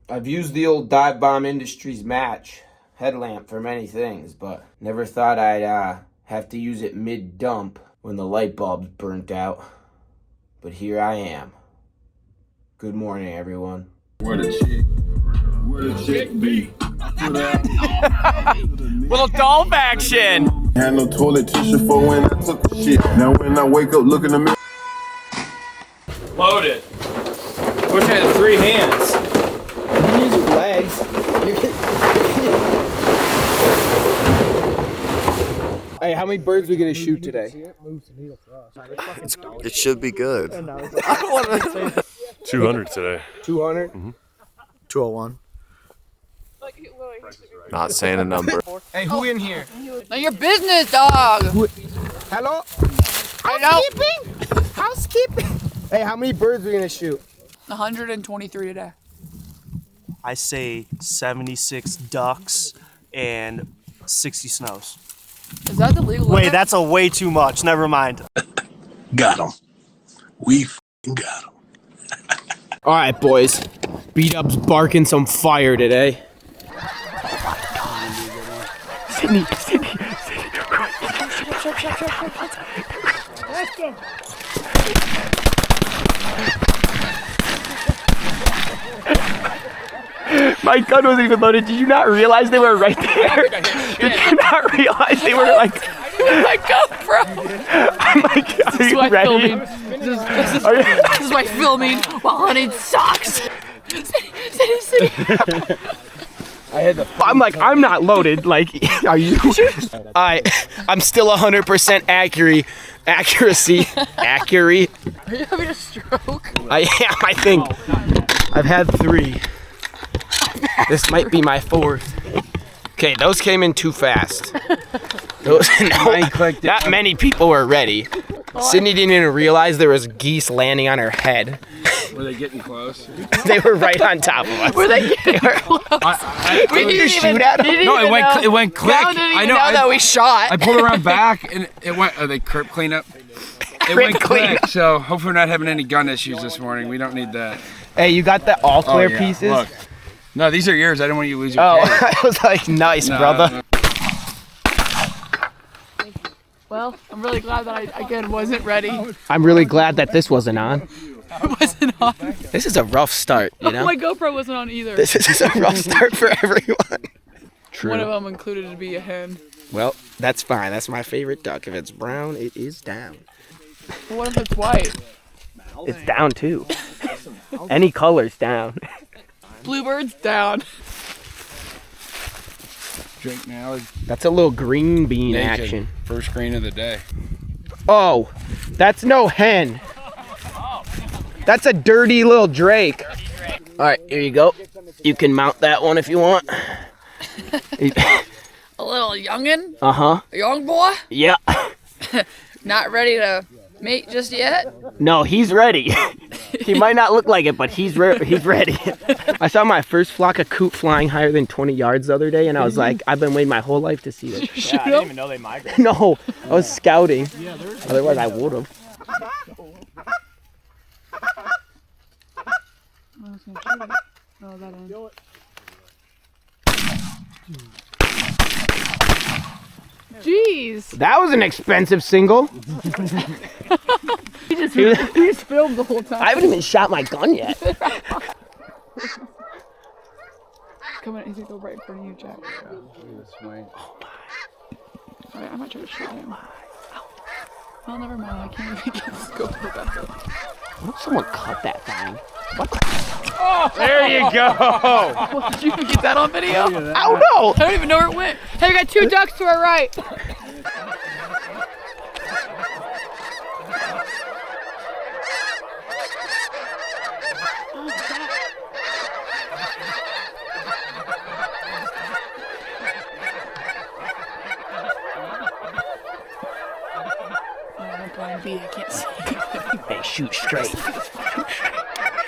I've used the old Dive Bomb Industries match headlamp for many things, but never thought I'd have to use it mid-dump when the light bulb's burnt out. But here I am. Good morning, everyone. Where the chick be? Little dolph action. Had no toilet tissue for when I took a shit. Now when I wake up, look in the mirror. Loaded. Wish I had 3 hands. You can use your legs. Hey, how many birds we gonna shoot today? It should be good. 200 today. 200? 201. Not saying a number. Hey, who in here? None of your business, dog. Hello? Hello? Housekeeping. Hey, how many birds we gonna shoot? 123 today. I say 76 ducks and 60 snows. Is that the legal Wait, limit? that's a way too much. Never mind. Got him. We got him. All right, boys. Beat-up's barking some fire today. Sydney. Let's go. My gun wasn't even loaded. Did you not realize they were right there? Did you not realize they were like... My GoPro. I'm like, are you ready? This is my filming while hunting socks. City. I'm like, I'm not loaded. Like, are you? I'm still 100% accuracy. Accurate. Are you having a stroke? I am, I think. I've had 3. This might be my 4th. Okay, those came in too fast. Not many people were ready. Sydney didn't even realize there was geese landing on her head. Were they getting close? They were right on top of us. Were they getting close? Did you shoot at them? No, it went quick. Cal didn't even I know that we shot. I pulled around back and it went. Are they curb cleanup? It went quick. So hopefully we're not having any gun issues this morning. We don't need that. Hey, you got the all clear pieces? Look. No, these are yours. I didn't want you to lose your case. I was like, nice, brother. Well, I'm really glad that I, again, wasn't ready. I'm really glad that this wasn't on. It wasn't on. This is a rough start, you know? My GoPro wasn't on either. This is a rough start for everyone. True. One of them included to be a hen. Well, that's fine. That's my favorite duck. If it's brown, it is down. But what if it's white? It's down too. Any color's down. Bluebird's down. Drink now. That's a little green bean Naked. action. First green of the day. Oh, that's no hen. That's a dirty little drake. All right, here you go. You can mount that one if you want. A little youngin'? Uh-huh. A young boy? Yeah. Not ready to mate just yet? No, he's ready. He might not look like it, but he's ready. I saw my first flock of coot flying higher than 20 yards the other day, and I was like, I've been waiting my whole life to see this. Yeah, I didn't even know they migrated. No, I was scouting. Otherwise, I would have. Oh, that end. Jeez. That was an expensive single. He just filmed the whole time. I haven't even shot my gun yet. Come on, he's gonna go right in front of you, Jack. Alright, I might try to shoot him. Oh, never mind. I can't even get this GoPro back up. What if someone cut that thing? There you go. Well, did you even get that on video? I don't know. I don't even know where it went. Hey, we got 2 ducks to our right. I'm blind B. I can't see. Hey, shoot straight.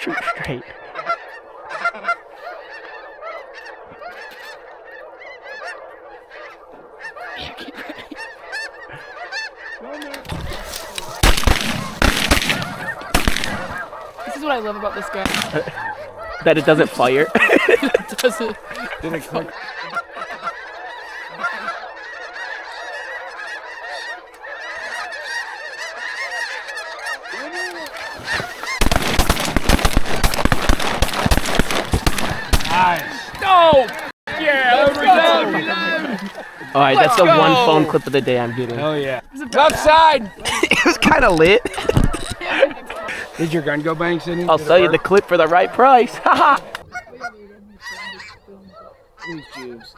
Shoot straight. This is what I love about this gun. That it doesn't fire. It doesn't. Didn't click. All right, that's the one phone clip of the day I'm getting. Oh yeah. Left side. It was kind of lit. Did your gun go bang, Sydney? I'll sell you the clip for the right price. Haha. These Jews.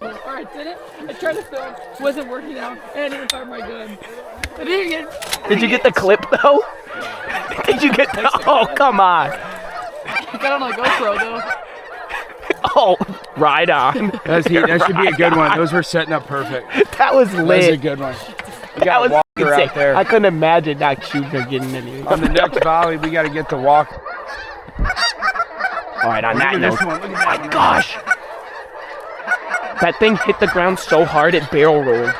Alright, did it? I tried to film, wasn't working out, and I didn't fire my gun. I didn't get. Did you get the clip though? Did you get the? Oh, come on. I got on the GoPro though. Oh, right on. That should be a good one. Those were setting up perfect. That was That was a lit. good one. That was walker sick. out there. I couldn't imagine not shooting or getting anything. On the next volley, we got to get the walk. All right, on that Look at note, this one. Look at that one. gosh, that thing hit the ground so hard it barrel rolled.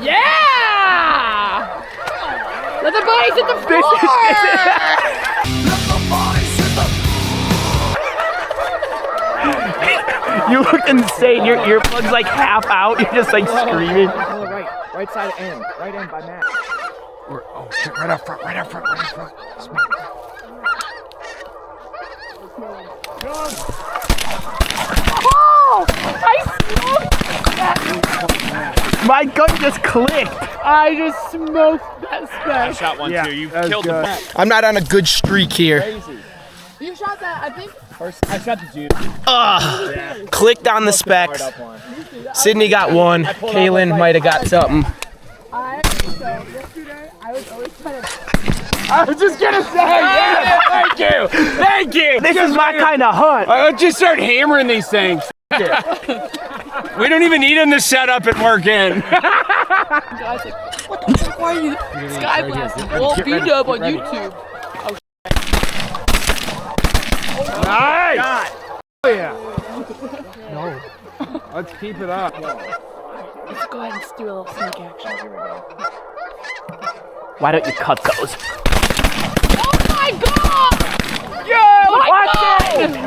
Yeah! Let the bodies hit the floor! You look insane. Your earplugs like half out. You're just like screaming. Right side end. Right end by Matt. Oh shit! Right up front. Right up front. Right up front. Oh! I smoked that! My gun just clicked. I just smoked that spec. Shot one too. You killed good. the. I'm not on a good streak here. You shot that, I think. I shot the dude. Clicked on the specs. Sydney got one. Kaylin might have got something. Yesterday, I was always trying to. I was just gonna say, yeah. Thank you. Thank you. This is my kind of hunt. Let's just start hammering these things. We don't even need them to set up and work in. Guys, like, what the fuck? Why are you sky blasting? Well, B-dub on YouTube. Nice. Oh yeah. No. Let's keep it up. Let's go ahead and do a little sneak action. Here we go. Why don't you cut those? Oh my god!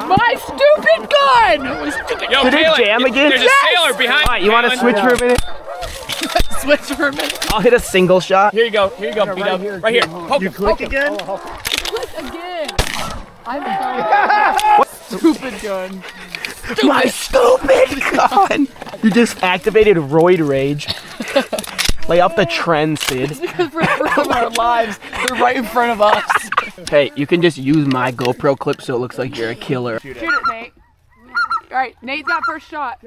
My stupid gun! Yo, Did it jam again? There's a sailor behind. All right, you want to switch for a minute? Switch for a minute. I'll hit a single shot. Here you go. Here you go. Right here. Poke him. Poke him. again? Click again. I'm stupid gun. My stupid gun! You just activated roid rage. Lay off the trend, Sid. Because we're from our lives. They're right in front of us. Hey, you can just use my GoPro clip so it looks like you're a killer. Shoot it, Nate. All right, Nate's got first shot.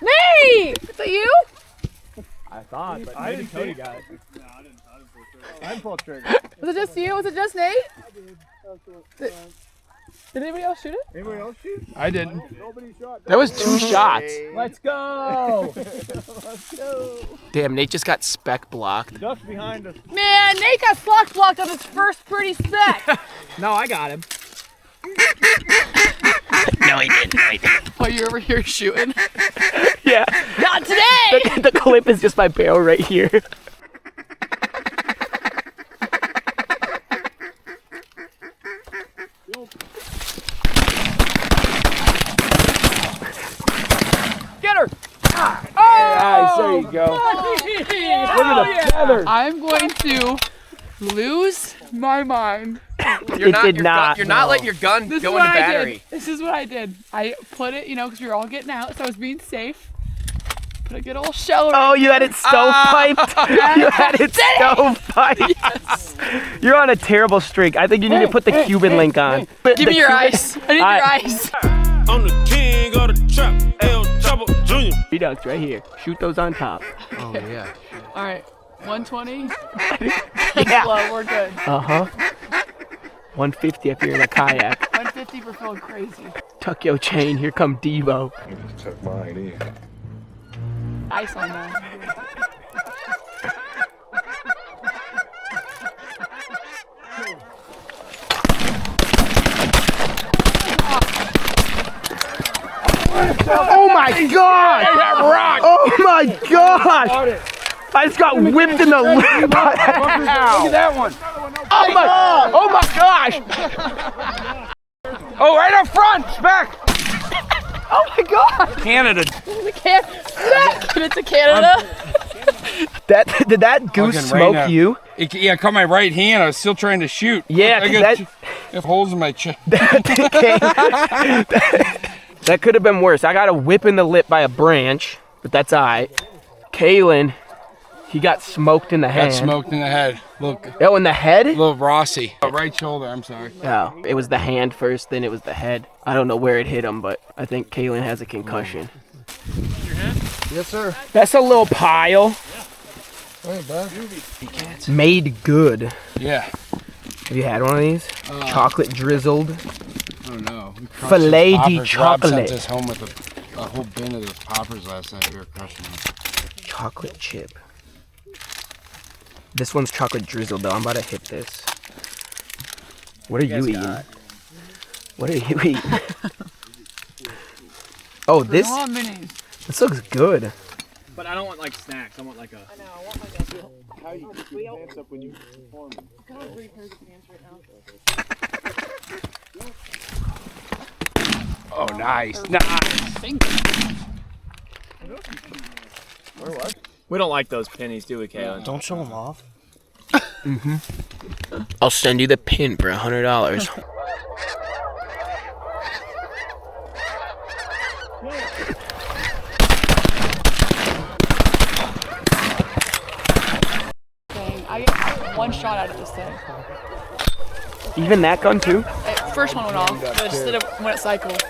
Nate! Is that you? I thought, but maybe Cody got it. I'm full trigger. Was it just you? Was it just Nate? Did anybody else shoot it? Anybody else shoot? I didn't. That was 2 shots. Let's go. Damn, Nate just got spec blocked. Just behind us. Man, Nate got flock blocked on his first pretty spec. No, I got him. No, he didn't. No, he didn't. Oh, you over here shooting? Yeah. Not today! The clip is just my barrel right here. Get her! Nice, there you go. Look at the feathers. I'm going to lose my mind It did not. You're not letting your gun This is go what in the I battery. did. This is what I did. I put it, because we were all getting out, so I was being safe. Put a good old shell. Oh, you had it stovepiped? You had it stovepiped. Yes. You're on a terrible streak. I think you need to put the Cuban link on. Give me your ice. I need your ice. I'm the king of the trap, El Chapo Jr. Ducks right here. Shoot those on top. Oh yeah. All right, 120. Yeah. Slow, we're good. 150 if you're in a kayak. 150 for feeling crazy. Tuck your chain. Here come Devo. Tuck mine in. Ice on that. Oh my god! Oh my god! I just got whipped in the lip. Look at that one. Oh my gosh! Oh, right up front. It's back. Oh my god! Canada. It's a Canada. Did that goose Fucking rain smoke out. you? Yeah, I caught my right hand. I was still trying to shoot. Yeah, I 'cause got holes in my chest. That could have been worse. I got a whip in the lip by a branch, but that's alright. Kalen, he got smoked in the hand. Got smoked in the head. Look, Oh, in the head? little Rossi. Right shoulder. I'm sorry. Oh, it was the hand first, then it was the head. I don't know where it hit him, but I think Kalen has a concussion. Yes, sir. That's a little pile. Hey, bud. Made good. Yeah. Have you had one of these? Chocolate drizzled. Oh no. Filet di Rob sent chocolate. us home with a whole bin of those poppers last night. We were crushing them. Chocolate chip. This one's chocolate drizzled though. I'm about to hit this. What are you eating? What are you eating? Oh, this looks good. But I don't want like snacks. I want like a. I know. I want like a. How you keep your hands up when you perform? Got 3 pairs of pants right now. Oh, nice. We don't like those pennies, do we, Kalen? Don't show them off. I'll send you the pin for $100. I get 1 shot out of this thing. Even that gun too? First one went off, but instead of when it cycled.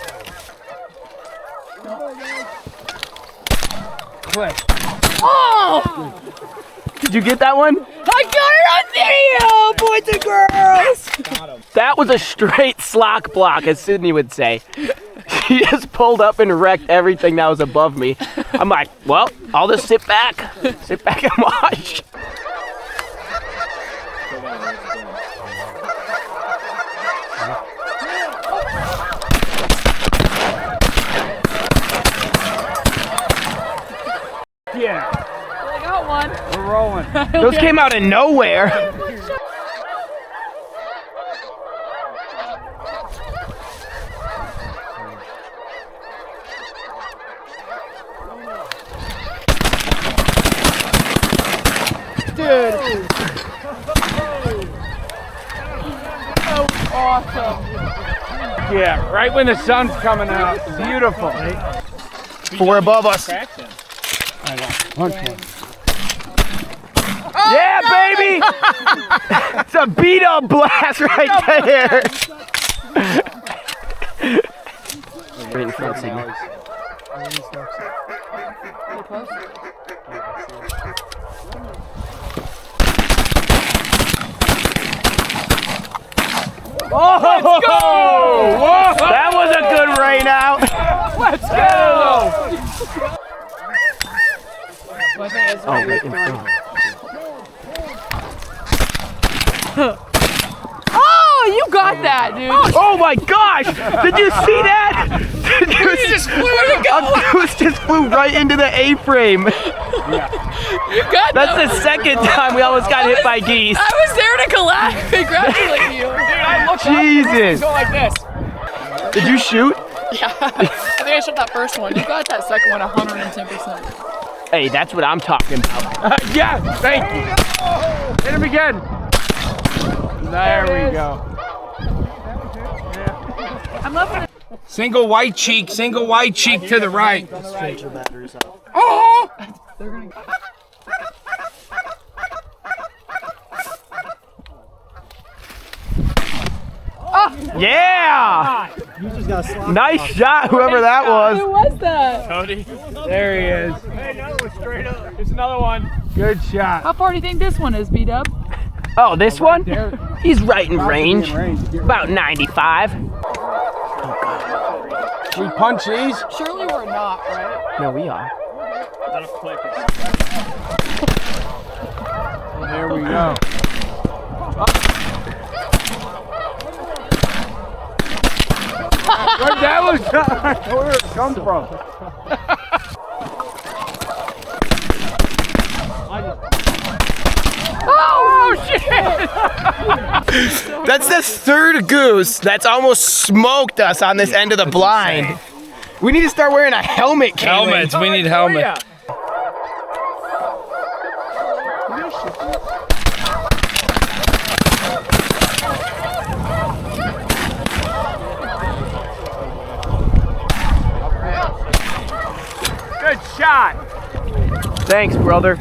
Oh! Did you get that one? I got it on video, boys and girls! That was a straight slock block, as Sydney would say. She just pulled up and wrecked everything that was above me. I'm like, well, I'll just sit back and watch. Yeah, I got one. we're rolling. Those came out of nowhere. Dude. So awesome. Yeah, right when the sun's coming out. Beautiful. 4 above us. One. Yeah, baby! It's a beat-up blast right there. Right in front, Sydney. Let's go! That was a good rain out. Let's go! Oh, right in front. Oh, you got that, dude. Oh my gosh! Did you see that? A goose just flew right into the A-frame. You got That's the second time we almost got hit by geese. I was there to congratulate you. Dude, I looked Jesus. Go like this. Did you shoot? Yeah. I think I shot that first one. You got that second one 110%. Hey, that's what I'm talking about. Yeah, thank you. Hit him again. There we go. Single white cheek to the right. Oh! Yeah! Nice shot, whoever that was. Who was that? Cody. There he is. Hey, another one straight up. Here's another one. Good shot. How far do you think this one is, B-Dub? Oh, this one? He's right in range. About 95. We punch these? Surely we're not, right? No, we are. There we go. Where'd that one come? Where did it come from? Oh, shit! That's the third goose that's almost smoked us on this end of the blind. We need to start wearing a helmet, Kaylee. Helmets. We need helmets. Good shot. Thanks, brother.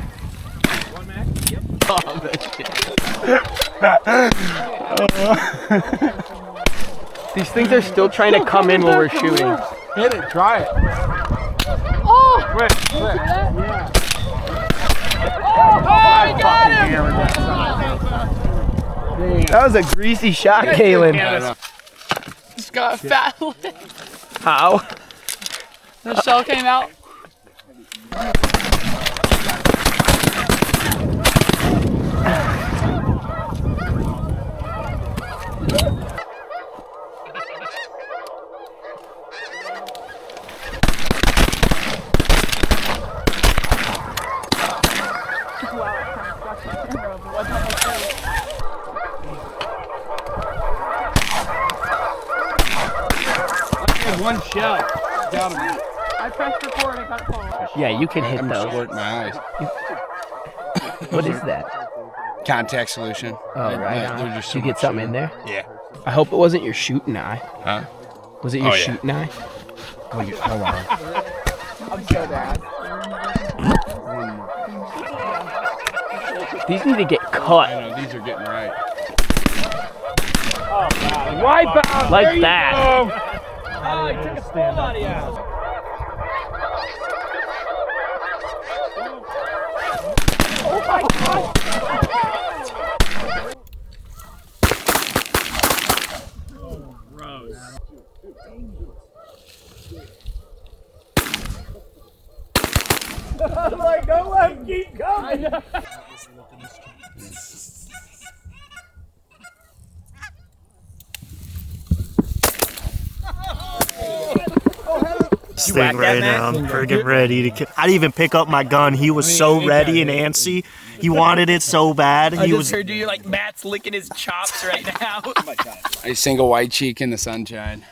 These things are still trying to come in when we're shooting. Hit it. Try it. Oh! Quick. Yeah. Oh, I got him! That was a greasy shot, Kaylin. Just got a fat lip. How? The shell came out. One shell. Got him. I pressed record and got it falling. Yeah, you can hit I'm those. squirting my eyes. What is that? Contact solution. Oh, right There's on. just so You get much something in in there? Yeah. I hope it wasn't your shooting eye. Huh? Was it your Oh, yeah. shooting eye? Hold on. I'm so bad. These need to get I cut. know, these are getting right. Wipe out like that. Oh, he took a stand out of you. I'm like, don't let him keep coming. Thing right now. I'm friggin' ready to. I didn't even pick up my gun. He was so ready and antsy. He wanted it so bad. He was. heard you like Matt's licking his chops right now. A single white cheek in the sunshine.